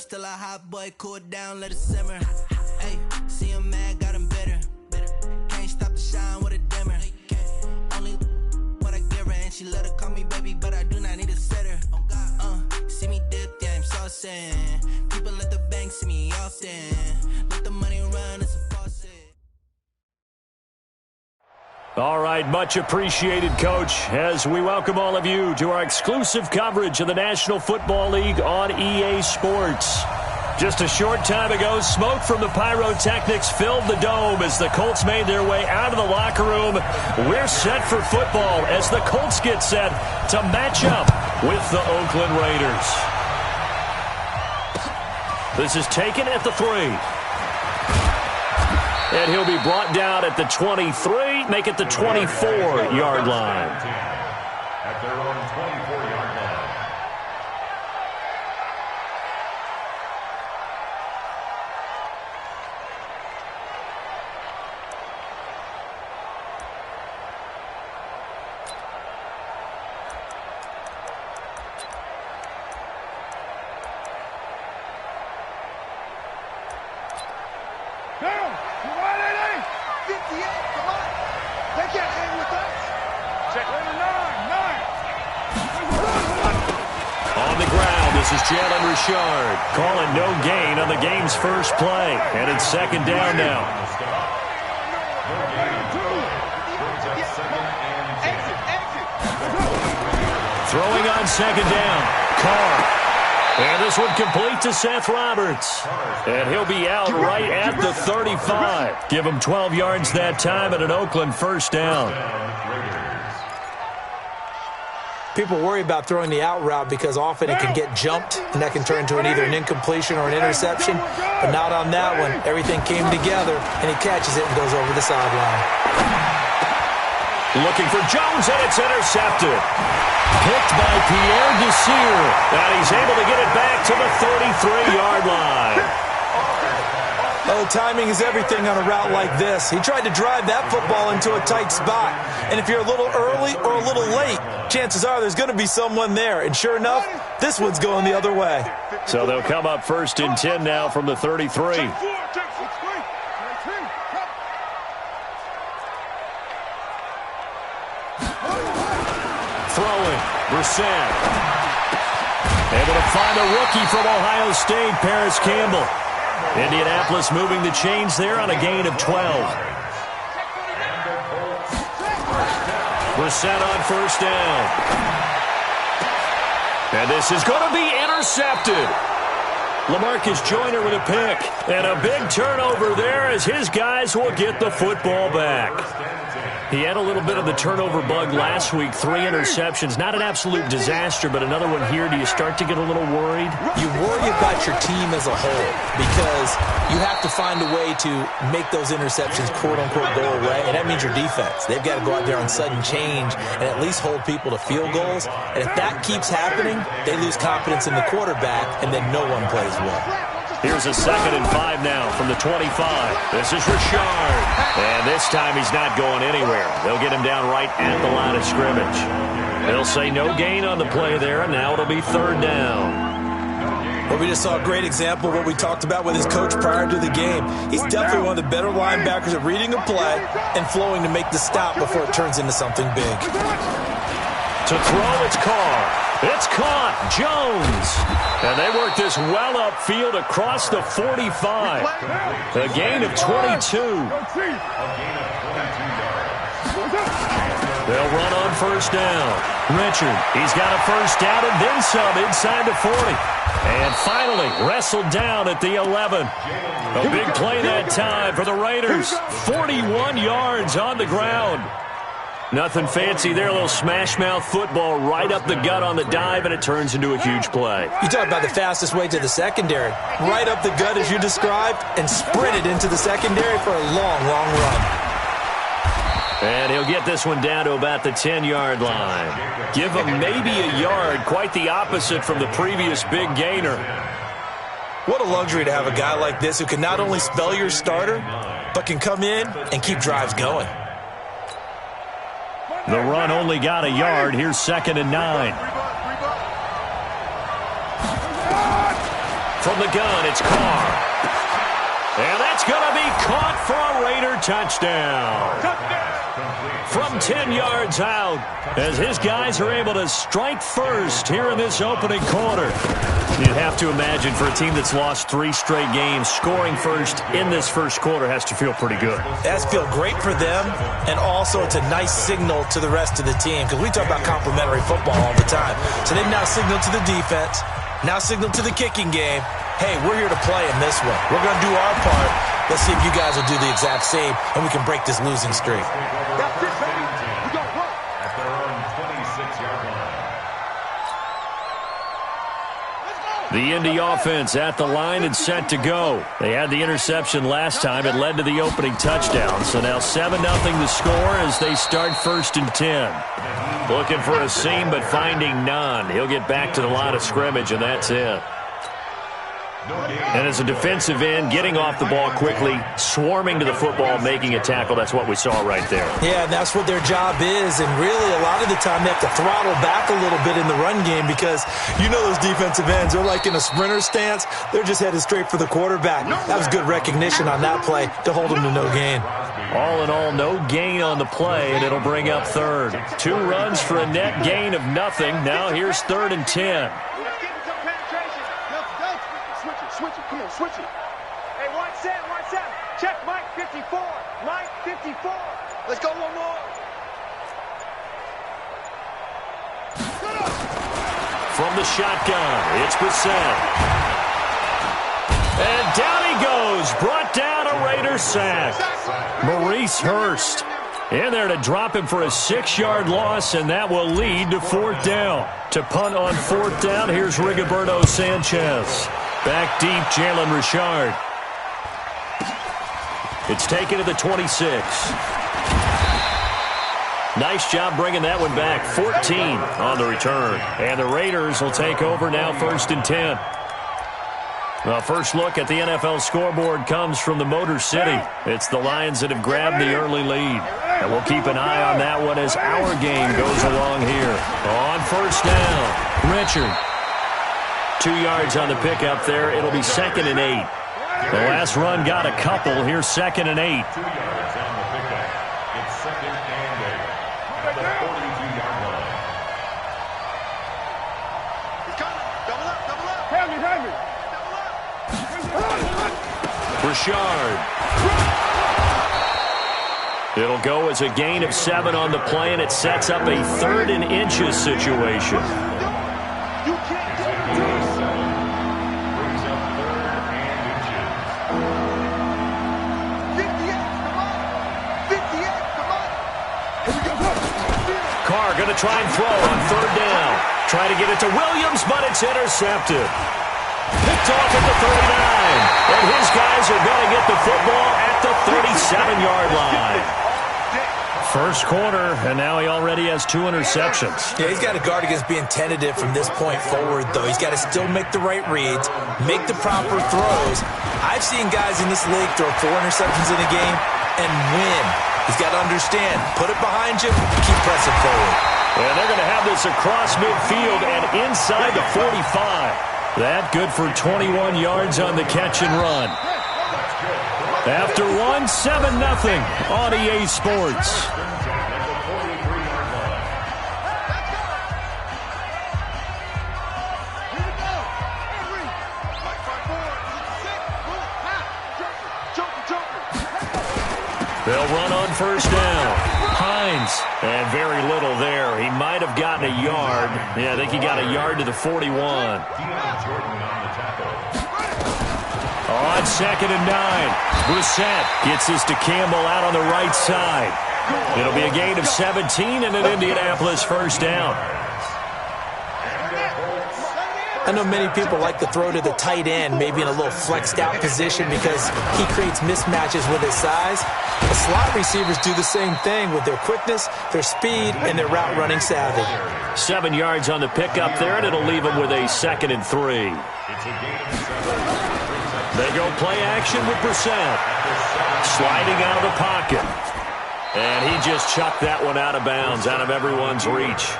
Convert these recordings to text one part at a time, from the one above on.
still a hot boy, cool it down, let it simmer. Hey, see him mad, got him bitter. Can't stop the shine with a dimmer. Only what I give her, and she let her call me baby, but I do not need a sitter. See me dip, yeah, I'm saucing. People at the bank see me often. Let the money run, it's a faucet. All right, much appreciated, Coach, as we welcome all of you to our exclusive coverage of the National Football League on EA Sports. Just a short time ago, smoke from the pyrotechnics filled the dome as the Colts made their way out of the locker room. We're set for football as the Colts get set to match up with the Oakland Raiders. This is taken at the 3. And he'll be brought down at the 23, make it the 24-yard line. At their own 24-yard line. Calling no gain on the game's first play. And it's second down now. Throwing on second down. Carr. And this one complete to Seth Roberts. And he'll be out right at the 35. Give him 12 yards that time and an Oakland first down. People worry about throwing the out route because often it can get jumped, and that can turn into either an incompletion or an interception. But not on that one. Everything came together, and he catches it and goes over the sideline. Looking for Jones, and it's intercepted. Picked by Pierre Desir, and he's able to get it back to the 33-yard line. Oh, timing is everything on a route like this. He tried to drive that football into a tight spot. And if you're a little early or a little late, chances are there's going to be someone there. And sure enough, this one's going the other way. So they'll come up first and 10 now from the 33. Throwing, Brissett. Able to find a rookie from Ohio State, Paris Campbell. Indianapolis moving the chains there on a gain of 12. Brissett on first down. And this is going to be intercepted. LaMarcus Joyner with a pick. And a big turnover there as his guys will get the football back. He had a little bit of the turnover bug last week, 3 interceptions. Not an absolute disaster, but another one here. Do you start to get a little worried? You worry about your team as a whole because you have to find a way to make those interceptions, quote-unquote, go away, and that means your defense. They've got to go out there on sudden change and at least hold people to field goals. And if that keeps happening, they lose confidence in the quarterback, and then no one plays well. Here's a 2nd and 5 now from the 25. This is Richard. And this time he's not going anywhere. They'll get him down right at the line of scrimmage. They'll say no gain on the play there, and now it'll be 3rd down. Well, we just saw a great example of what we talked about with his coach prior to the game. He's definitely one of the better linebackers at reading a play and flowing to make the stop before it turns into something big. To throw, it's Carr. It's caught. Jones. And they work this well upfield across the 45. A gain of 22. They'll run on first down. Richard, he's got a first down and then some inside the 40. And finally wrestled down at the 11. A big play that time for the Raiders. 41 yards on the ground. Nothing fancy there, a little smash-mouth football right up the gut on the dive, and it turns into a huge play. You talk about the fastest way to the secondary. Right up the gut as you described, and sprinted into the secondary for a long, long run. And he'll get this one down to about the 10-yard line. Give him maybe a yard, quite the opposite from the previous big gainer. What a luxury to have a guy like this who can not only spell your starter, but can come in and keep drives going. The run only got a yard. Here's 2nd and 9. From the gun, it's Carr. And that's going to be caught for a Raider touchdown. From 10 yards out, as his guys are able to strike first here in this opening quarter. You'd have to imagine for a team that's lost 3 straight games, scoring first in this first quarter has to feel pretty good. That's feel great for them, and also it's a nice signal to the rest of the team, because we talk about complimentary football all the time. So they've now signaled to the defense, now signaled to the kicking game, hey, we're here to play in this one. We're going to do our part. Let's see if you guys will do the exact same, and we can break this losing streak. At their own 26-yard line. The Indy offense at the line and set to go. They had the interception last time. It led to the opening touchdown. So now 7-0 the score as they start 1st and 10. Looking for a seam, but finding none. He'll get back to the line of scrimmage, and that's it. And as a defensive end, getting off the ball quickly, swarming to the football, making a tackle, that's what we saw right there. Yeah, and that's what their job is, and really a lot of the time they have to throttle back a little bit in the run game because you know those defensive ends, they're like in a sprinter stance. They're just headed straight for the quarterback. That was good recognition on that play to hold them to no gain. All in all, no gain on the play, and it'll bring up 3rd. 2 runs for a net gain of nothing. Now here's 3rd and 10. Switch it. Come on, switch it. Hey, one set. Check Mike 54. Mike 54. Let's go one more. From the shotgun, it's Brissett. And down he goes. Brought down a Raider sack. Maurice Hurst in there to drop him for a 6-yard loss, and that will lead to 4th down. To punt on 4th down, here's Rigoberto Sanchez. Back deep, Jalen Richard. It's taken to the 26. Nice job bringing that one back. 14 on the return. And the Raiders will take over now 1st and 10. The first look at the NFL scoreboard comes from the Motor City. It's the Lions that have grabbed the early lead. And we'll keep an eye on that one as our game goes along here. On 1st down, Richard. 2 yards on the pickup there. It'll be 2nd and 8. The last run got a couple. Here's 2nd and 8. 2 yards on the pickup. It's 2nd and 8. At the 42-yard line. He's coming. Double up. Hand me. Richard. It'll go as a gain of 7 on the play, and it sets up a 3rd and inches situation. Carr going to try and throw on 3rd down. Try to get it to Williams, but it's intercepted. Picked off at the 39. And his guys are going to get the football at the 37-yard line. First quarter, and now he already has 2 interceptions. Yeah, he's got to guard against being tentative from this point forward, though. He's got to still make the right reads, make the proper throws. I've seen guys in this league throw 4 interceptions in a game and win. He's got to understand, put it behind you, keep pressing forward. And they're going to have this across midfield and inside the 45. That good for 21 yards on the catch and run. After 1, 7-0 on EA Sports. They'll run on 1st down. Hines, and very little there. He might have gotten a yard. Yeah, I think he got a yard to the 41. On 2nd and 9, Brissett gets this to Campbell out on the right side. It'll be a gain of 17 and an Indianapolis 1st down. I know many people like to throw to the tight end, maybe in a little flexed out position because he creates mismatches with his size. The slot receivers do the same thing with their quickness, their speed, and their route running savvy. 7 yards on the pickup there, and it'll leave him with a 2nd and 3. They go play action with Brissett. Sliding out of the pocket. And he just chucked that one out of bounds, out of everyone's reach.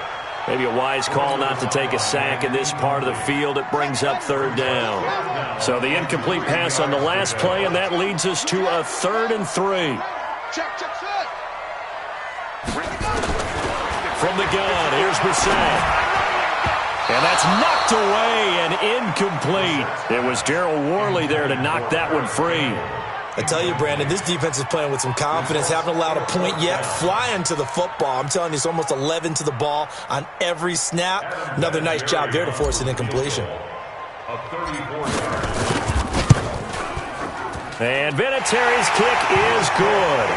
Maybe a wise call not to take a sack in this part of the field. It brings up 3rd down. So the incomplete pass on the last play, and that leads us to a 3rd and 3. Check, check, check. From the gun, here's Brissett. And that's knocked away and incomplete. It was Darryl Worley there to knock that one free. I tell you, Brandon, this defense is playing with some confidence. Haven't allowed a point yet. Flying to the football. I'm telling you, it's almost 11 to the ball on every snap. Another nice job there to force an incompletion. And Vinatieri's kick is good.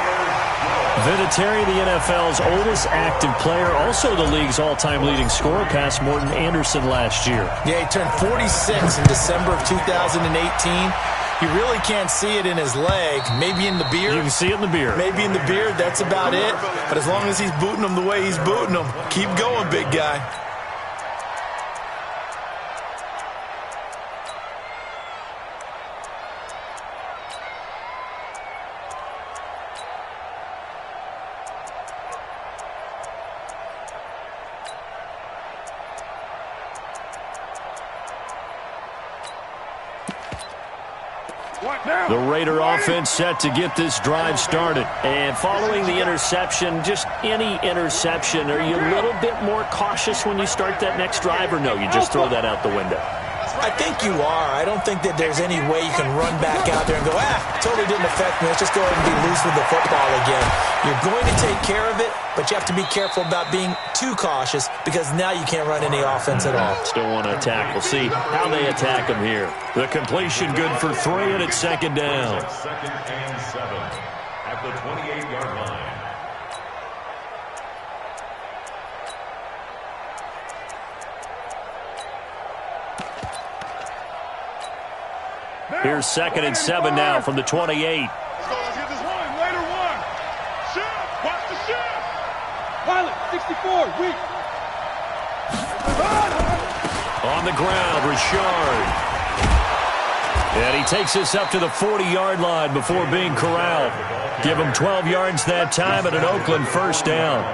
Vinatieri, the NFL's oldest active player, also the league's all-time leading scorer, past Morton Anderson last year. Yeah, he turned 46 in December of 2018. You really can't see it in his leg. Maybe in the beard. You can see it in the beard. Maybe in the beard. That's about it. But as long as he's booting them the way he's booting them, keep going, big guy. The Raider offense set to get this drive started. And following the interception, just any interception, are you a little bit more cautious when you start that next drive, or no, you just throw that out the window? I think you are. I don't think that there's any way you can run back out there and go, totally didn't affect me. Let's just go ahead and be loose with the football again. You're going to take care of it, but you have to be careful about being too cautious because now you can't run any offense at all. Still want to attack. We'll see how they attack him here. The completion good for 3, and it's 2nd down. 2nd and 7 at the 28-yard line. Here's 2nd and 7 now from the 28. Let's get this one. Later one. Shift. Watch the shift. Pilot, 64. Weak. On the ground, Richard. And he takes this up to the 40-yard line before being corralled. Give him 12 yards that time and an Oakland 1st down.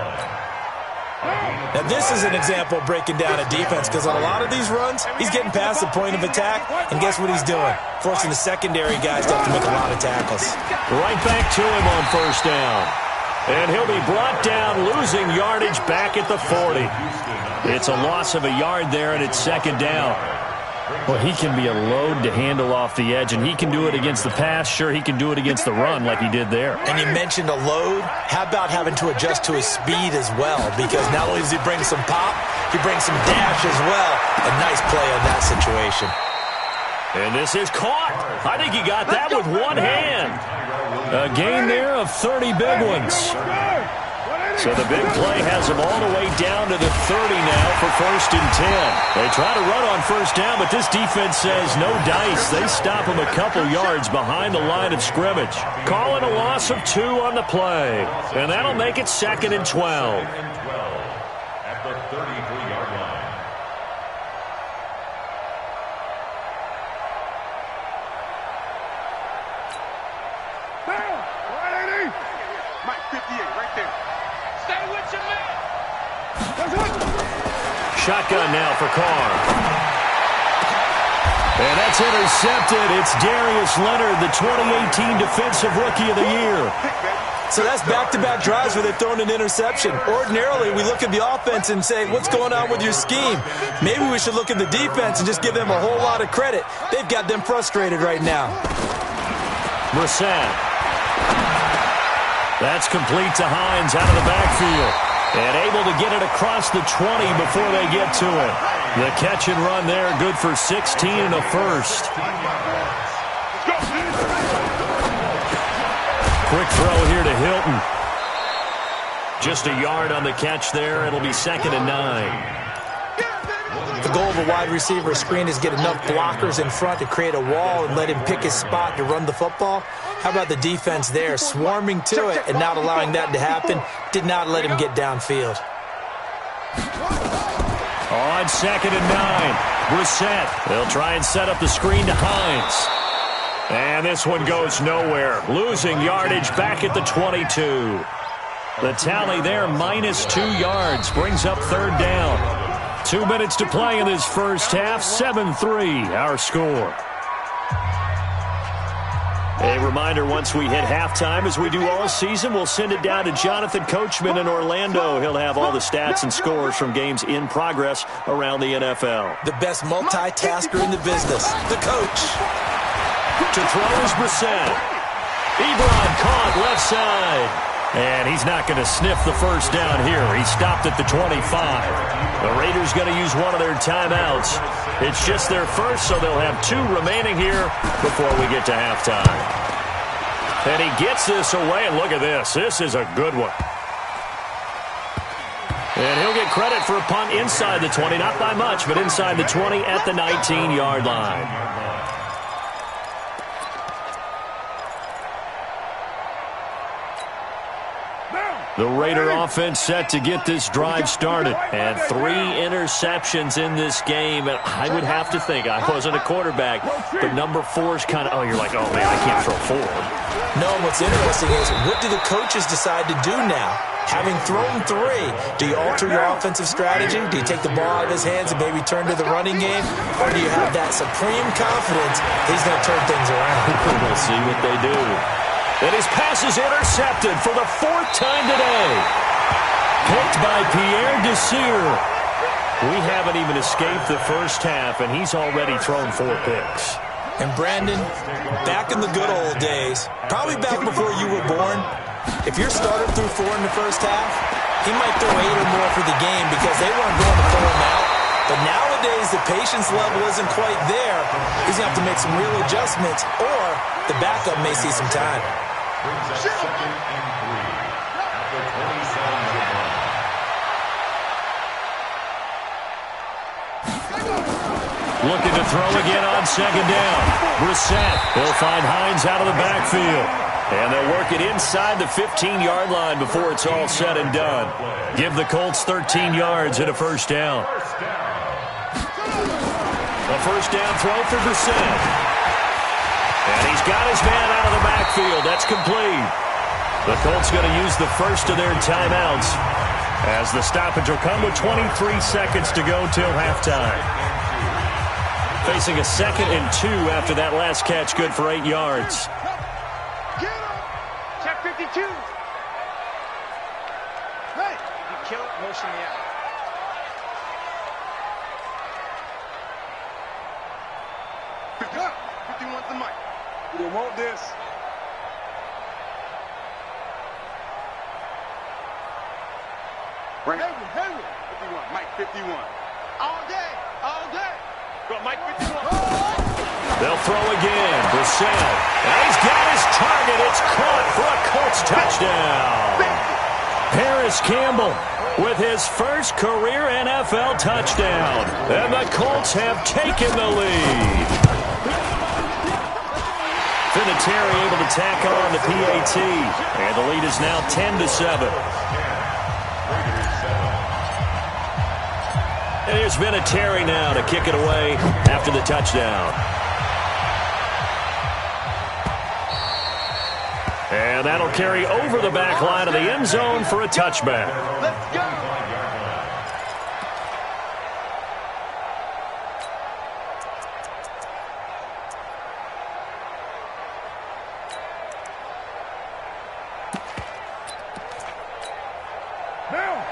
Now, this is an example of breaking down a defense because on a lot of these runs, he's getting past the point of attack, and guess what he's doing? Forcing the secondary guys to have to make a lot of tackles. Right back to him on 1st down. And he'll be brought down, losing yardage back at the 40. It's a loss of a yard there, and it's 2nd down. Well, he can be a load to handle off the edge, and he can do it against the pass. Sure, he can do it against the run like he did there. And you mentioned a load. How about having to adjust to his speed as well? Because not only does he bring some pop, he brings some dash as well. A nice play on that situation. And this is caught. I think he got that with one hand. A gain there of 30 big ones. So the big play has him all the way down to the 30 now for 1st and 10. They try to run on 1st down, but this defense says no dice. They stop him a couple yards behind the line of scrimmage. Calling a loss of 2 on the play. And that'll make it 2nd and 12. At the 33-yard line. Mike 58, right there. Stay with your man. Shotgun now for Carr. And that's intercepted. It's Darius Leonard, the 2018 Defensive Rookie of the Year. So that's back-to-back drives where they're throwing an interception. Ordinarily, we look at the offense and say, what's going on with your scheme? Maybe we should look at the defense and just give them a whole lot of credit. They've got them frustrated right now. Brissett. That's complete to Hines out of the backfield. And able to get it across the 20 before they get to it. The catch and run there, good for 16 and a 1st. Quick throw here to Hilton. Just a yard on the catch there. It'll be 2nd and 9. The goal of a wide receiver screen is get enough blockers in front to create a wall and let him pick his spot to run the football. How about the defense there, swarming to it and not allowing that to happen? Did not let him get downfield. On 2nd and 9, Brissett. They'll try and set up the screen to Hines. And this one goes nowhere. Losing yardage back at the 22. The tally there, -2 yards, brings up 3rd down. 2 minutes to play in this first half, 7-3 our score. A reminder, once we hit halftime, as we do all season, we'll send it down to Jonathan Coachman in Orlando. He'll have all the stats and scores from games in progress around the NFL. The best multitasker in the business, the coach. To throw is Brissett. Ebron caught left side. And he's not going to sniff the first down here. He stopped at the 25. The Raiders going to use one of their timeouts. It's just their first, so they'll have 2 remaining here before we get to halftime. And he gets this away, and look at this. This is a good one. And he'll get credit for a punt inside the 20. Not by much, but inside the 20 at the 19-yard line. The Raider offense set to get this drive started. And 3 interceptions in this game. And I would have to think, I wasn't a quarterback, but number 4 is kind of, you're like, oh, man, I can't throw 4. No, what's interesting is, what do the coaches decide to do now? Having thrown 3, do you alter your offensive strategy? Do you take the ball out of his hands and maybe turn to the running game? Or do you have that supreme confidence he's going to turn things around? We'll see what they do. And his pass is intercepted for the 4th time today. Picked by Pierre Desir. We haven't even escaped the first half, and he's already thrown 4 picks. And Brandon, back in the good old days, probably back before you were born, if your starter threw 4 in the first half, he might throw 8 or more for the game because they weren't going to throw him out. But nowadays, the patience level isn't quite there. He's going to have to make some real adjustments, or the backup may see some time. Brings up 2nd and 3 at the 27-yard line. Looking to throw again on 2nd down. Brissett. He'll find Hines out of the backfield. And they'll work it inside the 15-yard line before it's all said and done. Give the Colts 13 yards and a first down. A first down throw for Brissett. And he's got his man out of the backfield. That's complete. The Colts going to use the first of their timeouts as the stoppage will come with 23 seconds to go till halftime. Facing a 2nd and 2 after that last catch, good for 8 yards. Check 52. Hey, you kill it, motion me out. Pick up. 51's the mic. We don't want this. Right. Hayward. 51. Mike 51. All day. All day. Go, Mike 51. They'll throw again. Brissett. And he's got his target. It's caught for a Colts touchdown. Paris Campbell with his first career NFL touchdown. And the Colts have taken the lead. Vinatieri able to tack on the PAT. And the lead is now 10-7. And here's Vinatieri now to kick it away after the touchdown. And that'll carry over the back line of the end zone for a touchback. Let's go.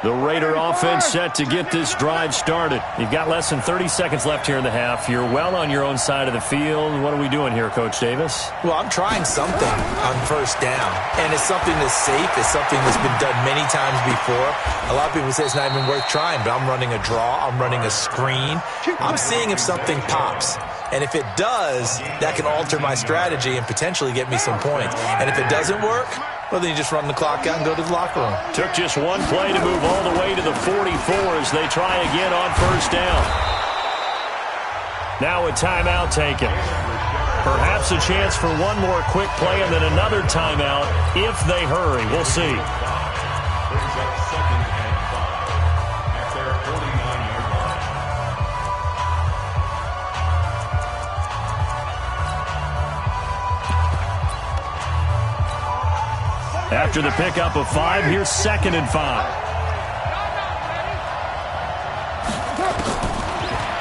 The Raider offense set to get this drive started. You've got less than 30 seconds left here in the half. You're well on your own side of the field. What are we doing here, Coach Davis? Well, I'm trying something on first down, and it's something that's safe. It's something that's been done many times before. A lot of people say it's not even worth trying, but I'm running a draw. I'm running a screen. I'm seeing if something pops. And if it does, that can alter my strategy and potentially get me some points. And if it doesn't work, well, then you just run the clock out and go to the locker room. Took just one play to move all the way to the 44 as they try again on first down. Now a timeout taken. Perhaps a chance for one more quick play and then another timeout if they hurry. We'll see. Brings up 2nd and 5 at their 49-yard line. After the pickup of 5, here's 2nd and 5.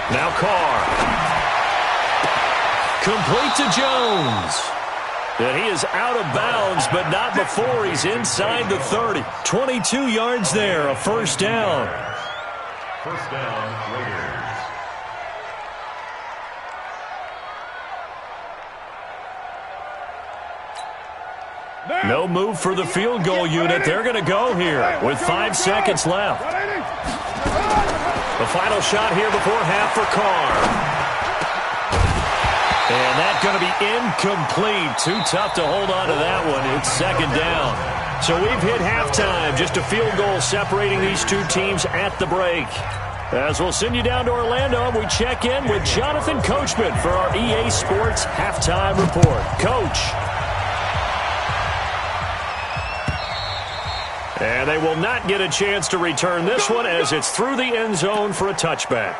Now Carr. Complete to Jones. And he is out of bounds, but not before he's inside the 30. 22 yards there, a first down. First down, Raiders. No move for the field goal unit. They're going to go here with 5 seconds left. The final shot here before half for Carr. And that's going to be incomplete. Too tough to hold on to that one. It's second down. So we've hit halftime. Just a field goal separating these two teams at the break. As we'll send you down to Orlando, we check in with Jonathan Coachman for our EA Sports Halftime Report. Coach. And they will not get a chance to return this one as it's through the end zone for a touchback.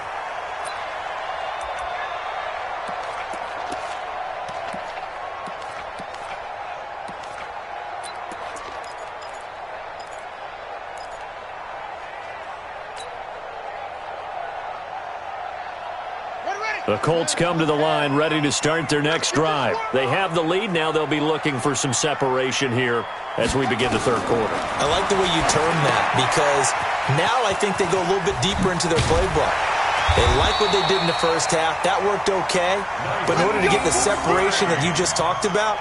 The Colts come to the line ready to start their next drive. They have the lead. Now they'll be looking for some separation here as we begin the third quarter. I like the way you term that because now I think they go a little bit deeper into their playbook. They like what they did in the first half. That worked okay. But in order to get the separation that you just talked about,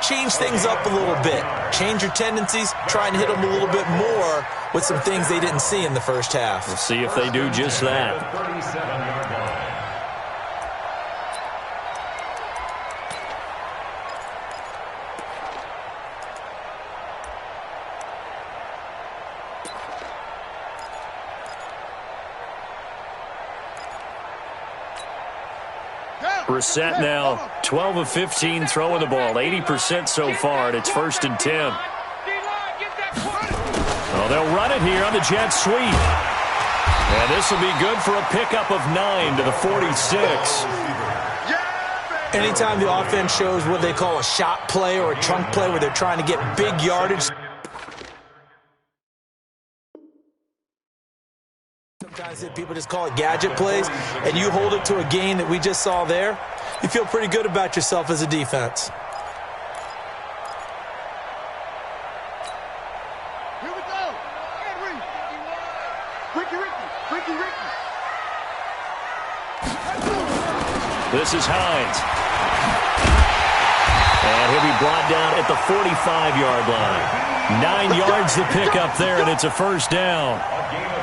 change things up a little bit. Change your tendencies. Try and hit them a little bit more with some things they didn't see in the first half. We'll see if they do just that. 37-yard line. Brissett now 12 of 15 throwing the ball, 80% so far, and it's 1st and 10. Oh, they'll run it here on the jet sweep. And this will be good for a pickup of 9 to the 46. Anytime the offense shows what they call a shot play or a chunk play where they're trying to get big yardage, sometimes people just call it gadget plays, and you hold it to a gain that we just saw there, you feel pretty good about yourself as a defense. Here we go. Henry. Ricky. This is Hines. And he'll be brought down at the 45-yard line. 9 yards to pick up there, and it's a first down.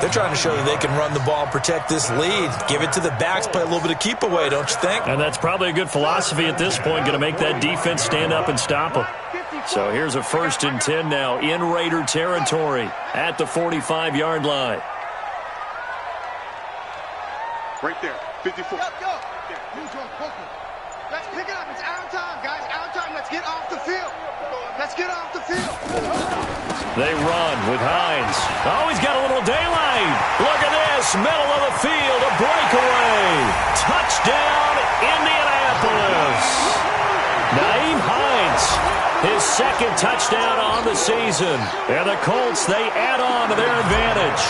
They're trying to show that they can run the ball, protect this lead, give it to the backs, play a little bit of keep away, don't you think? And that's probably a good philosophy at this point, going to make that defense stand up and stop them. So here's a 1st and 10 now in Raider territory at the 45-yard line. Right there, 54. Go. Let's pick it up. It's out of time, guys. Out of time. Let's get off the field. They run with Hines. Oh, he's got a little daylight. Look at this. Middle of the field. A breakaway. Touchdown, Indianapolis. Nyheim Hines. His 2nd touchdown on the season. And the Colts, they add on to their advantage.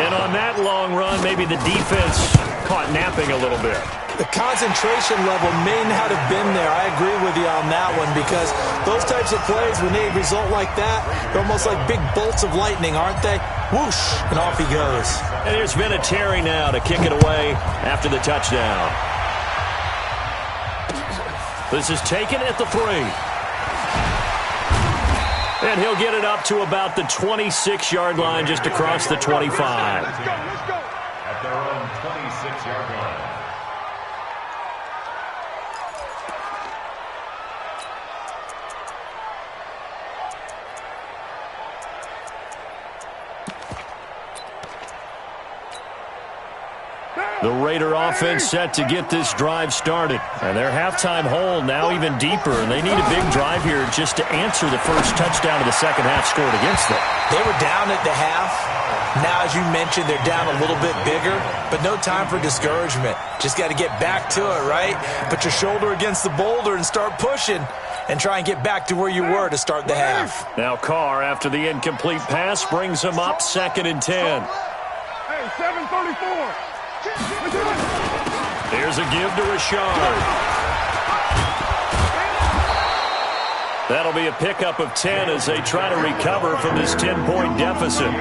And on that long run, maybe the defense caught napping a little bit. The concentration level may not have been there. I agree with you on that one because those types of plays, when they result like that, they're almost like big bolts of lightning, aren't they? Whoosh, and off he goes. And there's Vinatieri now to kick it away after the touchdown. This is taken at the 3. And he'll get it up to about the 26-yard line just across the 25. Let's go. At their own 26-yard line. The Raider offense set to get this drive started. And their halftime hole now even deeper. And they need a big drive here just to answer the first touchdown of the second half scored against them. They were down at the half. Now, as you mentioned, they're down a little bit bigger, but no time for discouragement. Just got to get back to it, right? Put your shoulder against the boulder and start pushing and try and get back to where you were to start the half. Now Carr, after the incomplete pass, brings him up 2nd and 10. Hey, 734. Here's a give to Rashard. That'll be a pickup of 10 as they try to recover from this 10-point deficit.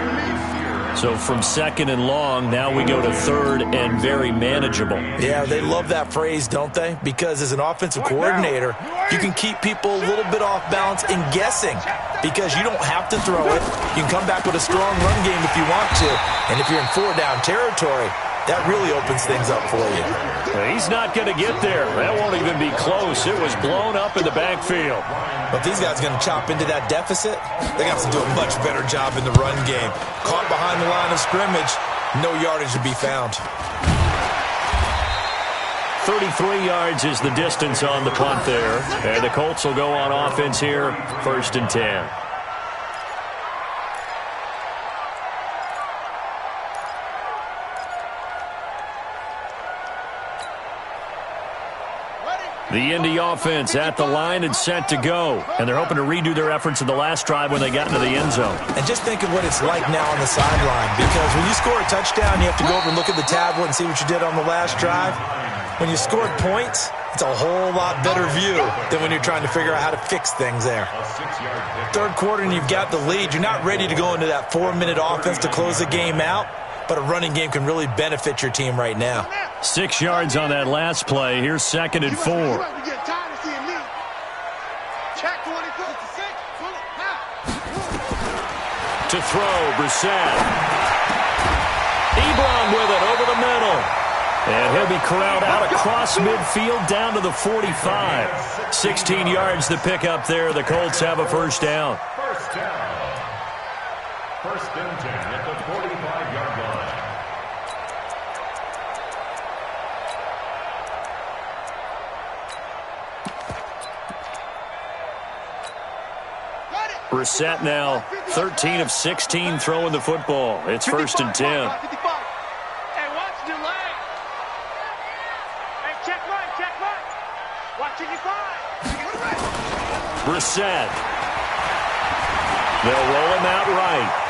So from second and long, now we go to third and very manageable. Yeah, they love that phrase, don't they? Because as an offensive coordinator, you can keep people a little bit off balance and guessing because you don't have to throw it. You can come back with a strong run game if you want to. And if you're in four-down territory, that really opens things up for you. He's not going to get there. That won't even be close. It was blown up in the backfield. But these guys are going to chop into that deficit. They're going to have to do a much better job in the run game. Caught behind the line of scrimmage, no yardage to be found. 33 yards is the distance on the punt there. And the Colts will go on offense here, 1st and 10. The Indy offense at the line and set to go. And they're hoping to redo their efforts in the last drive when they got into the end zone. And just think of what it's like now on the sideline. Because when you score a touchdown, you have to go over and look at the tablet and see what you did on the last drive. When you scored points, it's a whole lot better view than when you're trying to figure out how to fix things there. Third quarter and you've got the lead. You're not ready to go into that 4-minute offense to close the game out. But a running game can really benefit your team right now. 6 yards on that last play. Here's 2nd and 4. To throw, Brissett. Ebron with it over the middle. And he'll be corralled out across midfield down to the 45. 16 yards to pick up there. The Colts have a first down. First down. 1st and 10 at the 45-yard line. Brissett now 13 of 16 throwing the football. It's 1st and 10. Hey, watch your leg. Hey, check right. Watching your five. Brissett. They'll roll him out right.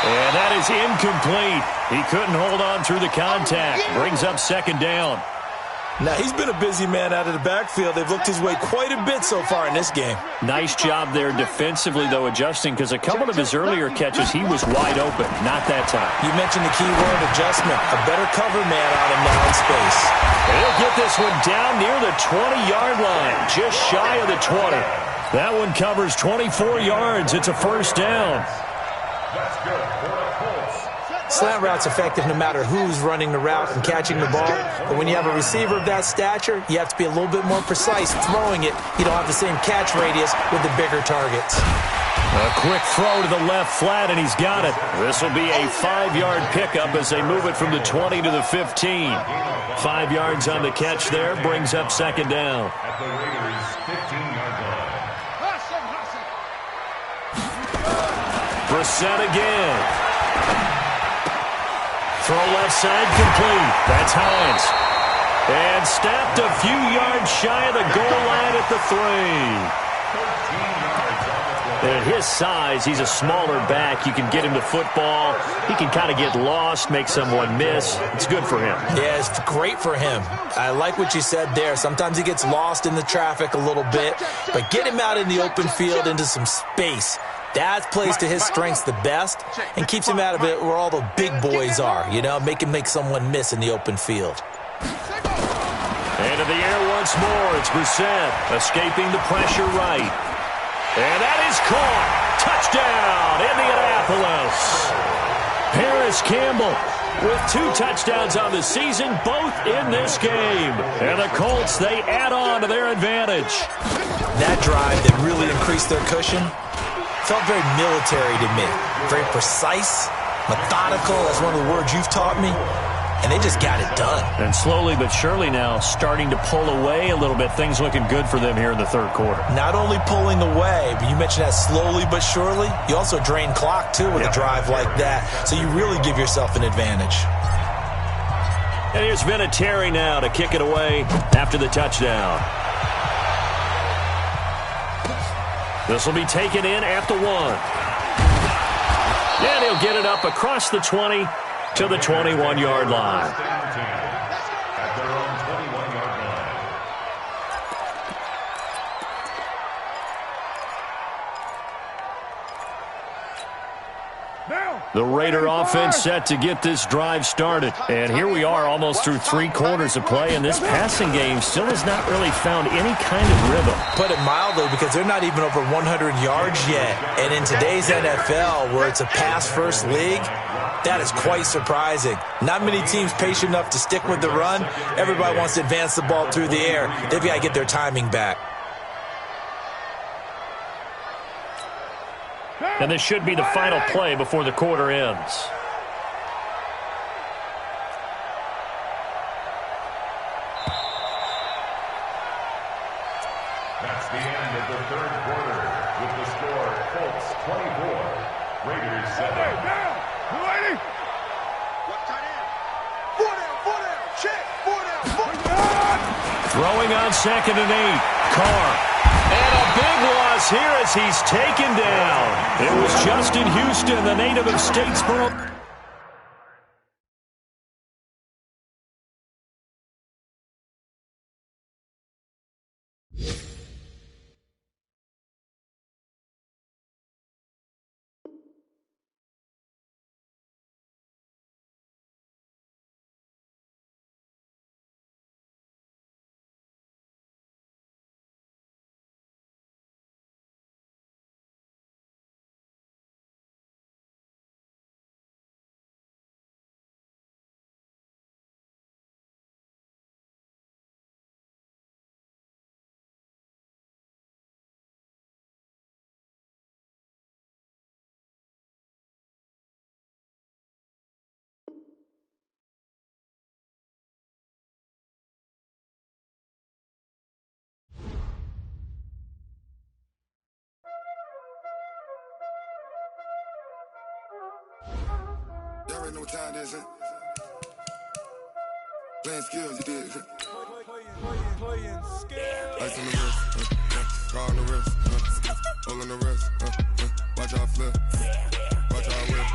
And that is incomplete. He couldn't hold on through the contact. Brings up 2nd down. Now, he's been a busy man out of the backfield. They've looked his way quite a bit so far in this game. Nice job there defensively, though, adjusting, because a couple of his earlier catches, he was wide open. Not that time. You mentioned the key word, adjustment. A better cover man out him now in space. And he'll get this one down near the 20-yard line, just shy of the 20. That one covers 24 yards. It's a first down. That's good for the Colts. Slant route's effective no matter who's running the route and catching the ball. But when you have a receiver of that stature, you have to be a little bit more precise throwing it. You don't have the same catch radius with the bigger targets. A quick throw to the left flat, and he's got it. This will be a 5-yard pickup as they move it from the 20 to the 15. 5 yards on the catch there, brings up 2nd down. At the Raiders' 15-yard line. Brissett again. Throw left side complete. That's Hines. And snapped a few yards shy of the goal line at the 3. At his size, he's a smaller back. You can get him to football. He can kind of get lost, make someone miss. It's good for him. Yeah, it's great for him. I like what you said there. Sometimes he gets lost in the traffic a little bit. But get him out in the open field into some space. That plays to his strengths the best and keeps him out of it where all the big boys are, you know, make someone miss in the open field. Into the air once more. It's Brissett escaping the pressure right. And that is caught. Touchdown, Indianapolis. Paris Campbell with 2 touchdowns on the season, both in this game. And the Colts, they add on to their advantage. That drive that really increased their cushion felt very military to me. Very precise, methodical. That's one of the words you've taught me. And they just got it done. And slowly but surely now starting to pull away a little bit. Things looking good for them here in the 3rd quarter. Not only pulling away, but you mentioned that slowly but surely. You also drain clock, too, with a drive like that. So you really give yourself an advantage. And here's Vinatieri now to kick it away after the touchdown. This will be taken in at the 1. And he'll get it up across the 20 to the 21-yard line. At their own 21-yard The Raider offense set to get this drive started. And here we are almost through 3 quarters of play, and this passing game still has not really found any kind of rhythm. Put it mildly, because they're not even over 100 yards yet. And in today's NFL, where it's a pass-first league, that is quite surprising. Not many teams patient enough to stick with the run. Everybody wants to advance the ball through the air. They've got to get their timing back. And this should be the final play before the quarter ends. That's the end of the third quarter with the score Colts 24, Raiders 7. Throwing on 2nd and 8. Carr. And a big loss here as he's taken down. It was Justin Houston, the native of Statesboro. Y'all already know what time it is, huh? Playing skills, you did. Playing skills. Ice on the wrist, car on the wrist, hole on the wrist, watch out flip, watch out whip,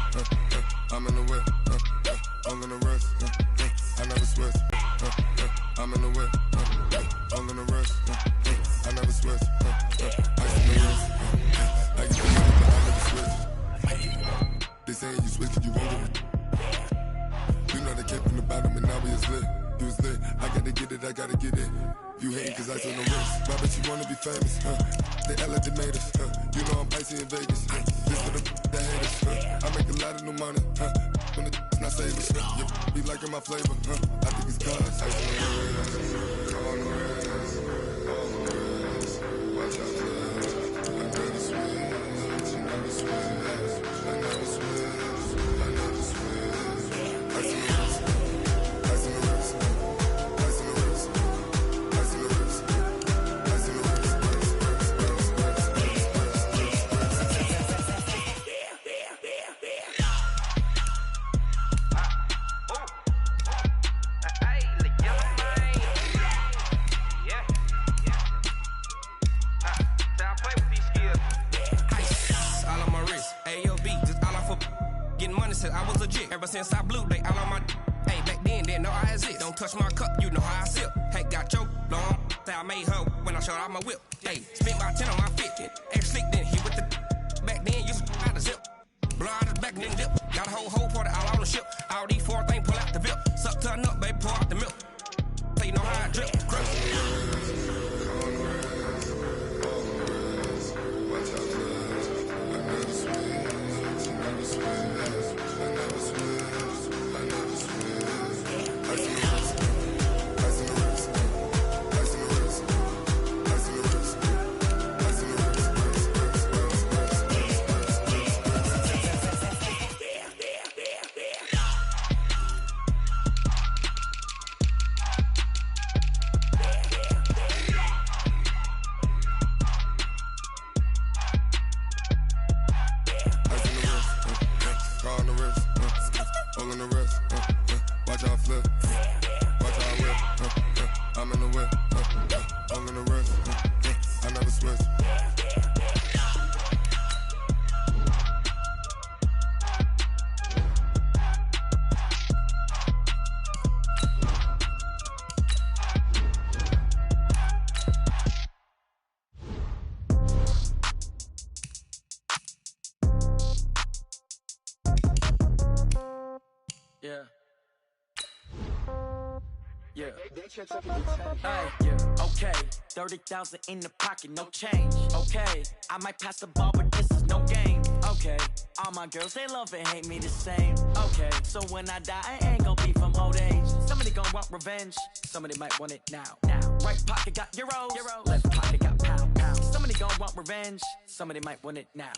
I'm in the whip, hole in the wrist, I never switch, I'm in the whip, hole in the wrist, I never switch, ice on the wrist, I get the money, but I never switch. They saying you switch, you won't get it. You know they kept in the bottom and now we is lit. You was lit, I gotta get it, I gotta get it. You hating cause I took no risks. Why bet you wanna be famous, They Ella they made us, You know I'm icy in Vegas, This for the haters, I make a lot of new money, When the not savers, You be liking my flavor, I think it's cause ice on the wrist, on the wrist, on the wrist. Watch out, I never switch, I never switch, I never switch, I never switch. Ice on the wrist, ice on the wrist, ice on the wrist, ice on the wrist, ice on the wrist. I was legit ever since I blew they all on my hey back then didn't know I exist. Don't touch my cup, you know how I sip. Hey, got your long say I made her when I showed out my whip. Hey, spent about 10 on my fit. Ex slick then he with the back then used to out the zip. Blow out his back then dip. Got a whole party all on the ship. All these 4 things pull out the VIP. Suck to a nut, baby, pour out the milk. So you know how I drip. Okay, 30,000 in the pocket, no change. Okay, I might pass the ball, but this is no game. Okay, all my girls, they love and hate me the same. Okay, so when I die, I ain't gon' be from old age. Somebody gon' want revenge, somebody might want it now. Right pocket got euros, left pocket got pound. Somebody gon' want revenge, somebody might want it now.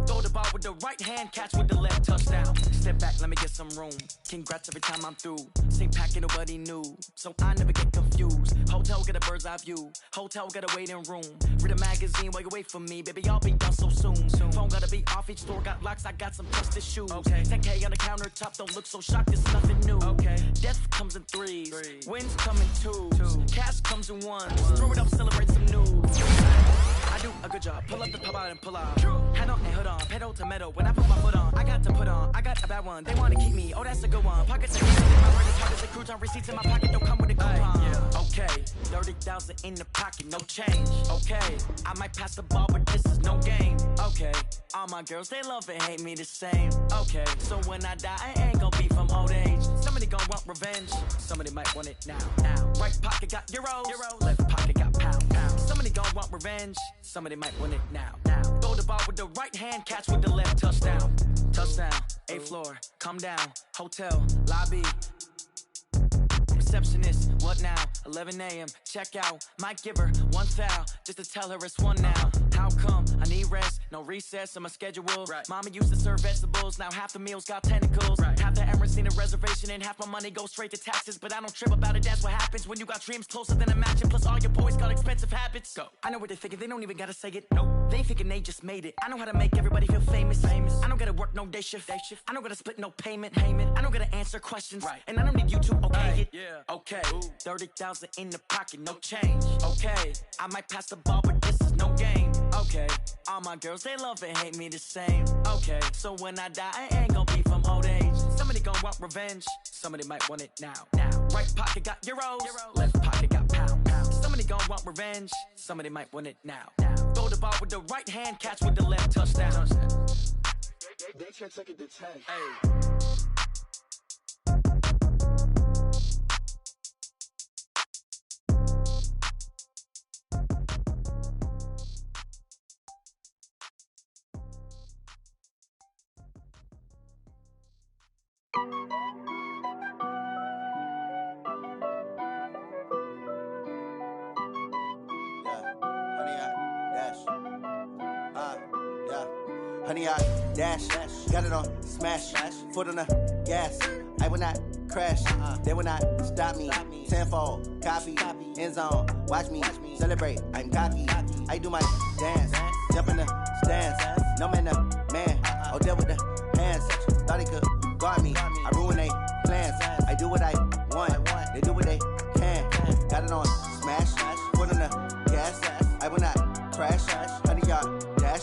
Throw the ball with the right hand, catch with the left, touchdown. Step back, let me get some room. Congrats every time I'm through. Same packet, nobody knew, so I never get confused. Hotel get a bird's eye view, hotel get a waiting room. Read a magazine while you wait for me, baby, I'll be done so soon. Phone gotta be off, each store got locks, I got some trusted shoes. 10K on the countertop, don't look so shocked, it's nothing new. Death comes in threes, wins come in twos, cash comes in ones. Throw it up, celebrate some news. I do a good job, pull up the pub out and pull out. Hand on and hood on, pedal to metal. When I put my foot on, I got to put on. I got a bad one, they wanna keep me, oh that's a good one. Pockets are easy, my word is hard as a crouton. Receipts in my pocket don't come with a coupon. Okay, 30,000 in the pocket, no change. Okay, I might pass the ball, but this is no game. Okay, all my girls, they love and hate me the same. Okay, so when I die, I ain't gon' be from old age. Somebody gon' want revenge, somebody might want it now. Right pocket got euros, left pocket got pound. Somebody gon' want revenge, somebody might want it now. Throw the ball with the right hand, catch with the left, touchdown. Touchdown, 8th floor, come down, hotel, lobby. Receptionist, what now? 11 a.m., check out. Might give her one foul, just to tell her it's one now. How come? I need rest, no recess in my schedule. Mama used to serve vegetables, now half the meals got tentacles. Half the Emirates need a reservation and half my money goes straight to taxes. But I don't trip about it, that's what happens when you got dreams closer than a mansion. Plus all your boys got expensive habits. Go. I know what they're thinking, they don't even gotta say it. Nope. They thinking they just made it. I know how to make everybody feel famous. I don't gotta work no day shift. I don't gotta split no payment. I don't gotta answer questions. And I don't need you to okay it. Okay, 30,000 in the pocket, no change. Okay, I might pass the ball, but this is no game. Okay, all my girls, they love and hate me the same. Okay, so when I die, I ain't gon' be from old age. Somebody gon' want revenge, somebody might want it now. Right pocket got euros, left pocket got pound. Somebody gon' want revenge, somebody might want it now. Throw the ball with the right hand, catch with the left, touchdown. They can't take it to 10. Honey, I dash, got it on smash, foot on the gas. I will not crash, they will not stop me. Tenfold, copy, end zone, watch me celebrate. I'm cocky, I do my dance, jump in the stands. No man, the man, oh there with the hands. Thought he could guard me, I ruin they plans. I do what I want, they do what they can. Got it on smash, foot on the gas. I will not crash, honey, y'all dash,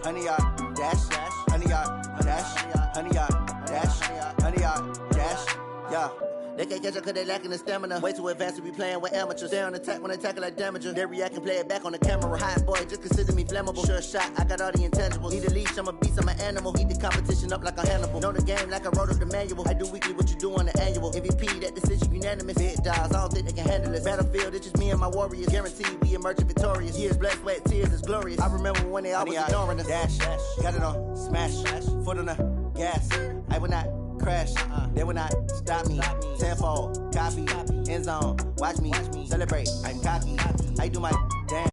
honey, y'all dash, honey, y'all dash, honey, y'all dash, honey, y'all dash, yeah. They can't catch up cause they lacking the stamina. Way too advanced to be playing with amateurs. Stay on attack when they tackle like damager. They react and play it back on the camera. Hot boy, just consider me flammable. Sure shot, I got all the intangibles. Need a leash, I'm a beast, I'm an animal. Eat the competition up like a Hannibal. Know the game like I wrote up the manual. I do weekly what you do on the annual. MVP, that decision unanimous. Big dogs, I don't think they can handle this. Battlefield, it's just me and my warriors. Guaranteed we emerging victorious. Years, blood, sweat, tears, is glorious. I remember when they always ignoring us. Dash, got it on smash, foot on the gas. I will not crash, they will not stop me. Tenfold, copy, end zone, watch me celebrate. I'm cocky, I do my dance.